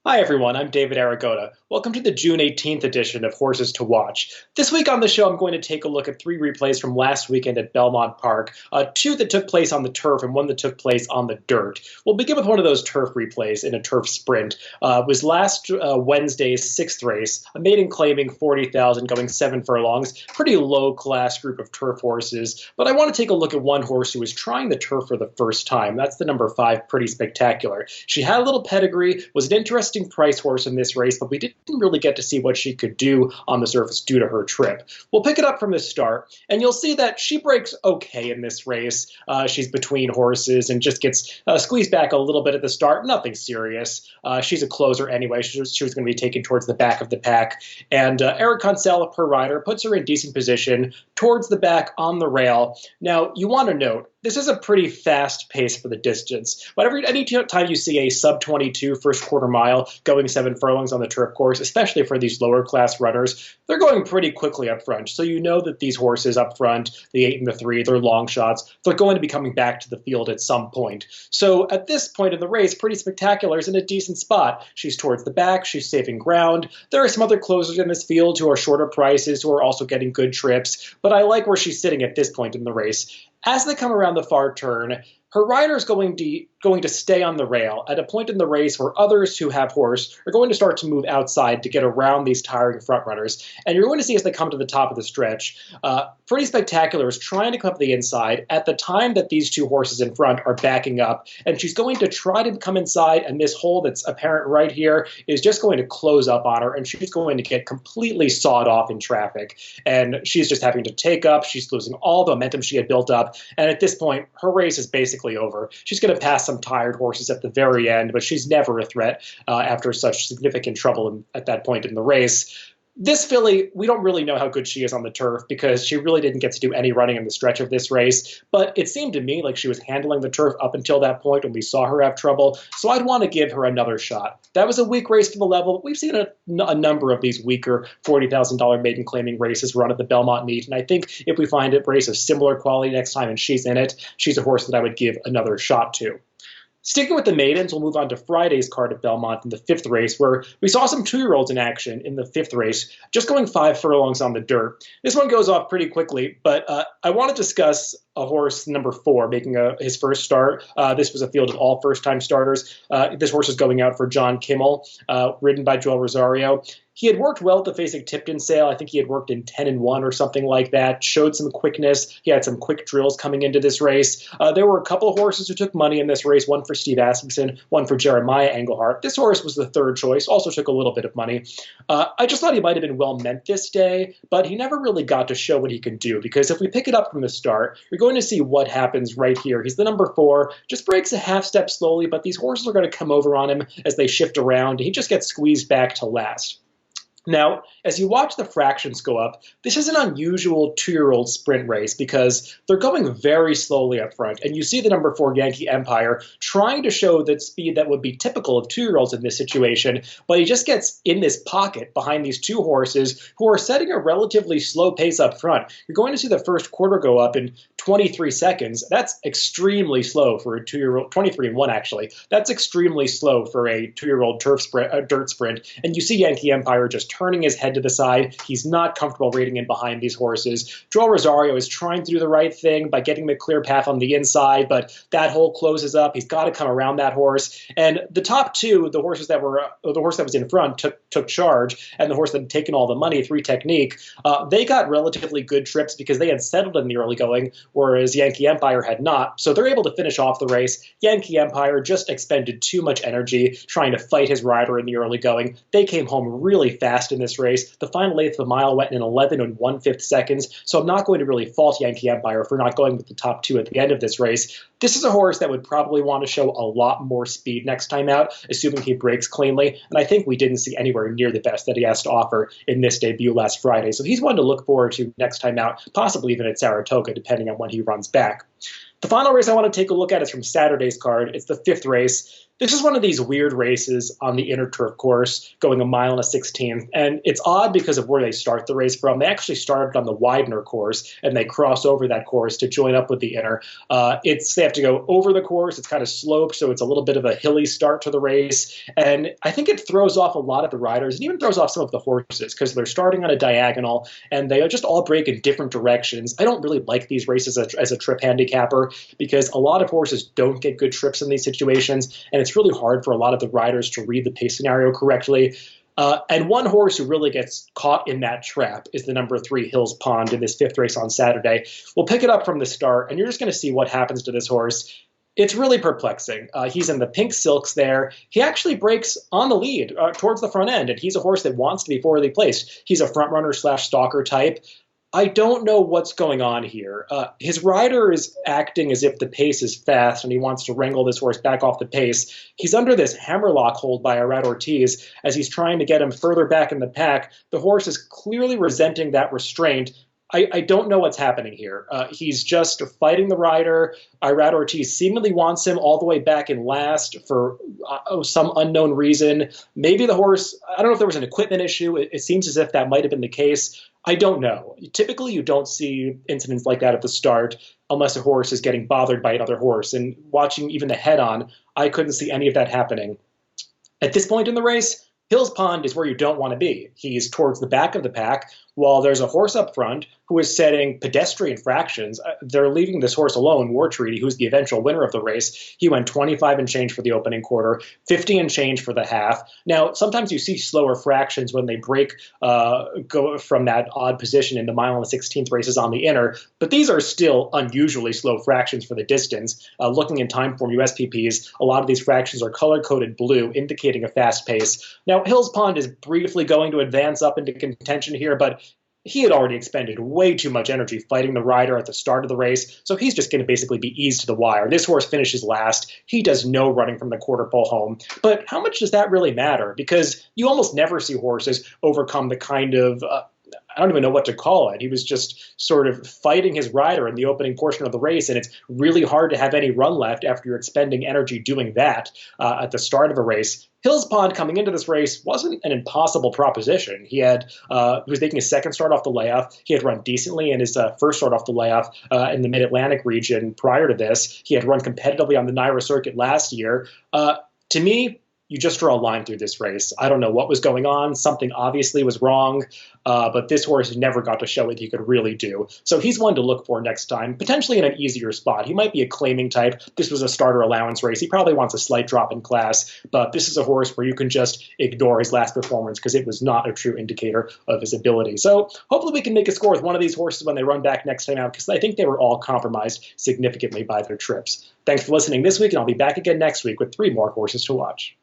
Hi everyone, I'm David Aragona. Welcome to the June 18th edition of Horses to Watch. This week on the show, I'm going to take a look at three replays from last weekend at Belmont Park, two that took place on the turf and one that took place on the dirt. We'll begin with one of those turf replays in a turf sprint. It was last Wednesday's sixth race, a maiden claiming 40,000 going 7 furlongs, pretty low-class group of turf horses, but I want to take a look at one horse who was trying the turf for the first time. That's the number 5, Pretty Spectacular. She had a little pedigree, was an interesting price horse in this race, but we didn't really get to see what she could do on the surface due to her trip. We'll pick it up from the start, and you'll see that she breaks okay in this race. She's between horses and just gets squeezed back a little bit at the start. Nothing serious. She's a closer anyway. She was going to be taken towards the back of the pack. And Eric Consell, her rider, puts her in decent position towards the back on the rail. Now, you want to note, this is a pretty fast pace for the distance. Any time you see a sub-22 first quarter mile going 7 furlongs on the turf course, especially for these lower class runners, they're going pretty quickly up front. So you know that these horses up front, the 8 and the 3, they're long shots. They're going to be coming back to the field at some point. So at this point in the race, Pretty Spectacular is in a decent spot. She's towards the back. She's saving ground. There are some other closers in this field who are shorter prices, who are also getting good trips. But I like where she's sitting at this point in the race. As they come around the far turn, her rider is going to stay on the rail at a point in the race where others who have horse are going to start to move outside to get around these tiring front runners. And you're going to see as they come to the top of the stretch, Pretty Spectacular is trying to come up the inside at the time that these two horses in front are backing up. And she's going to try to come inside, and this hole that's apparent right here is just going to close up on her, and she's going to get completely sawed off in traffic. And she's just having to take up. She's losing all the momentum she had built up. And at this point, her race is basically over. She's going to pass some tired horses at the very end, but she's never a threat after such significant trouble at that point in the race. This filly, we don't really know how good she is on the turf because she really didn't get to do any running in the stretch of this race, but it seemed to me like she was handling the turf up until that point when we saw her have trouble, so I'd want to give her another shot. That was a weak race for the level. We've seen a number of these weaker $40,000 maiden claiming races run at the Belmont meet, and I think if we find a race of similar quality next time and she's in it, she's a horse that I would give another shot to. Sticking with the maidens, we'll move on to Friday's card at Belmont in the 5th race, where we saw some 2-year-olds in action in the 5th race, just going 5 furlongs on the dirt. This one goes off pretty quickly, but I want to discuss a horse, number 4, making his first start. This was a field of all first-time starters. This horse is going out for John Kimmel, ridden by Joel Rosario. He had worked well at the Fasig-Tipton sale. I think he had worked in 10-1 or something like that, showed some quickness. He had some quick drills coming into this race. There were a couple of horses who took money in this race, one for Steve Asmussen, one for Jeremiah Engelhart. This horse was the 3rd choice, also took a little bit of money. I just thought he might have been well meant this day, but he never really got to show what he can do, because if we pick it up from the start, you're going to see what happens right here. He's the number 4, just breaks a half step slowly, but these horses are going to come over on him as they shift around. He just gets squeezed back to last. Now, as you watch the fractions go up, this is an unusual 2-year-old sprint race because they're going very slowly up front. And you see the number 4 Yankee Empire trying to show that speed that would be typical of 2-year-olds in this situation, but he just gets in this pocket behind these two horses who are setting a relatively slow pace up front. You're going to see the first quarter go up in 23 seconds. That's extremely slow for a 2-year-old, 23-1 actually. That's extremely slow for a 2-year-old dirt sprint. And you see Yankee Empire just turning his head to the side. He's not comfortable rating in behind these horses. Joel Rosario is trying to do the right thing by getting the clear path on the inside, but that hole closes up. He's got to come around that horse. And the top two, the horse that was in front took charge, and the horse that had taken all the money, 3 Technique, they got relatively good trips because they had settled in the early going, whereas Yankee Empire had not. So they're able to finish off the race. Yankee Empire just expended too much energy trying to fight his rider in the early going. They came home really fast in this race. The final 1/8 of a mile went in 11 1/5 seconds, so I'm not going to really fault Yankee Empire for not going with the top 2 at the end of this race. This is a horse that would probably want to show a lot more speed next time out, assuming he breaks cleanly, and I think we didn't see anywhere near the best that he has to offer in this debut last Friday, so he's one to look forward to next time out, possibly even at Saratoga, depending on when he runs back. The final race I want to take a look at is from Saturday's card. It's the 5th race. This is one of these weird races on the inner turf course, going a mile and a 16th, and it's odd because of where they start the race from. They actually started on the Widener course, and they cross over that course to join up with the inner. They have to go over the course. It's kind of sloped, so it's a little bit of a hilly start to the race, and I think it throws off a lot of the riders, and even throws off some of the horses because they're starting on a diagonal, and they just all break in different directions. I don't really like these races as a trip handicapper because a lot of horses don't get good trips in these situations, and it's really hard for a lot of the riders to read the pace scenario correctly. And one horse who really gets caught in that trap is the number 3 Hills Pond in this 5th race on Saturday. We'll pick it up from the start, and you're just going to see what happens to this horse. It's really perplexing. He's in the pink silks there. He actually breaks on the lead towards the front end, and he's a horse that wants to be forwardly placed. He's a front runner / stalker type. I don't know what's going on here. His rider is acting as if the pace is fast and he wants to wrangle this horse back off the pace. He's under this hammerlock hold by Arad Ortiz as he's trying to get him further back in the pack. The horse is clearly resenting that restraint. I don't know what's happening here. He's just fighting the rider. Irad Ortiz seemingly wants him all the way back in last for some unknown reason. Maybe the horse, I don't know if there was an equipment issue. It seems as if that might have been the case. I don't know. Typically, you don't see incidents like that at the start unless a horse is getting bothered by another horse. And watching even the head-on, I couldn't see any of that happening. At this point in the race, Hills Pond is where you don't want to be. He's towards the back of the pack, while there's a horse up front who is setting pedestrian fractions. They're leaving this horse alone, War Treaty, who's the eventual winner of the race. He went 25 and change for the opening quarter, 50 and change for the half. Now, sometimes you see slower fractions when they go from that odd position in the mile and the 16th races on the inner, but these are still unusually slow fractions for the distance. Looking in Timeform USPPs, a lot of these fractions are color-coded blue, indicating a fast pace. Now, Hills Pond is briefly going to advance up into contention here, but he had already expended way too much energy fighting the rider at the start of the race, so he's just going to basically be eased to the wire. This horse finishes last. He does no running from the quarter pole home. But how much does that really matter? Because you almost never see horses overcome the kind of I don't even know what to call it. He was just sort of fighting his rider in the opening portion of the race, and it's really hard to have any run left after you're expending energy doing that at the start of a race. Hills Pond coming into this race wasn't an impossible proposition. He was making his second start off the layoff. He had run decently in his first start off the layoff in the Mid-Atlantic region prior to this. He had run competitively on the NYRA circuit last year. To me, you just draw a line through this race. I don't know what was going on. Something obviously was wrong, but this horse never got to show what he could really do. So he's one to look for next time, potentially in an easier spot. He might be a claiming type. This was a starter allowance race. He probably wants a slight drop in class, but this is a horse where you can just ignore his last performance because it was not a true indicator of his ability. So hopefully we can make a score with one of these horses when they run back next time out, because I think they were all compromised significantly by their trips. Thanks for listening this week, and I'll be back again next week with 3 more horses to watch.